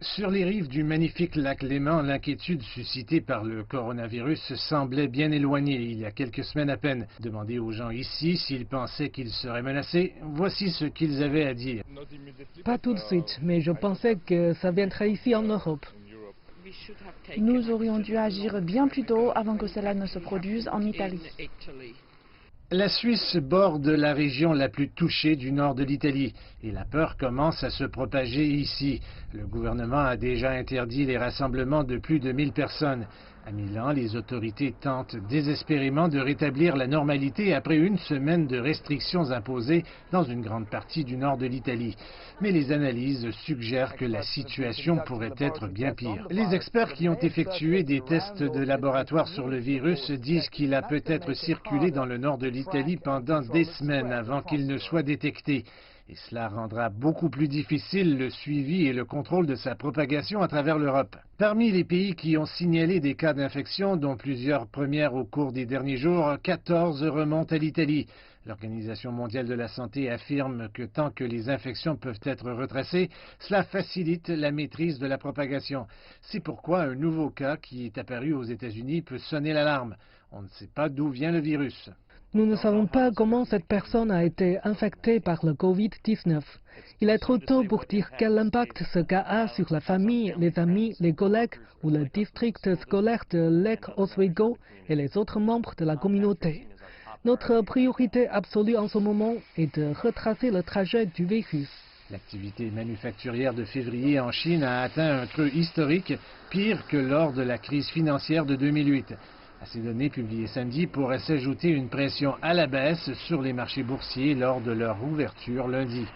Sur les rives du magnifique lac Léman, l'inquiétude suscitée par le coronavirus semblait bien éloignée il y a quelques semaines à peine. Demandez aux gens ici s'ils pensaient qu'ils seraient menacés. Voici ce qu'ils avaient à dire. Pas tout de suite, mais je pensais que ça viendrait ici en Europe. Nous aurions dû agir bien plus tôt avant que cela ne se produise en Italie. La Suisse borde la région la plus touchée du nord de l'Italie et la peur commence à se propager ici. Le gouvernement a déjà interdit les rassemblements de plus de 1000 personnes. À Milan, les autorités tentent désespérément de rétablir la normalité après une semaine de restrictions imposées dans une grande partie du nord de l'Italie. Mais les analyses suggèrent que la situation pourrait être bien pire. Les experts qui ont effectué des tests de laboratoire sur le virus disent qu'il a peut-être circulé dans le nord de l'Italie pendant des semaines avant qu'il ne soit détecté. Et cela rendra beaucoup plus difficile le suivi et le contrôle de sa propagation à travers l'Europe. Parmi les pays qui ont signalé des cas d'infection, dont plusieurs premières au cours des derniers jours, 14 remontent à l'Italie. L'Organisation mondiale de la santé affirme que tant que les infections peuvent être retracées, cela facilite la maîtrise de la propagation. C'est pourquoi un nouveau cas qui est apparu aux États-Unis peut sonner l'alarme. On ne sait pas d'où vient le virus. Nous ne savons pas comment cette personne a été infectée par le Covid-19. Il est trop tôt pour dire quel impact ce cas a sur la famille, les amis, les collègues ou le district scolaire de Lake Oswego et les autres membres de la communauté. Notre priorité absolue en ce moment est de retracer le trajet du virus. L'activité manufacturière de février en Chine a atteint un creux historique, pire que lors de la crise financière de 2008. À ces données publiées samedi pourrait s'ajouter une pression à la baisse sur les marchés boursiers lors de leur ouverture lundi.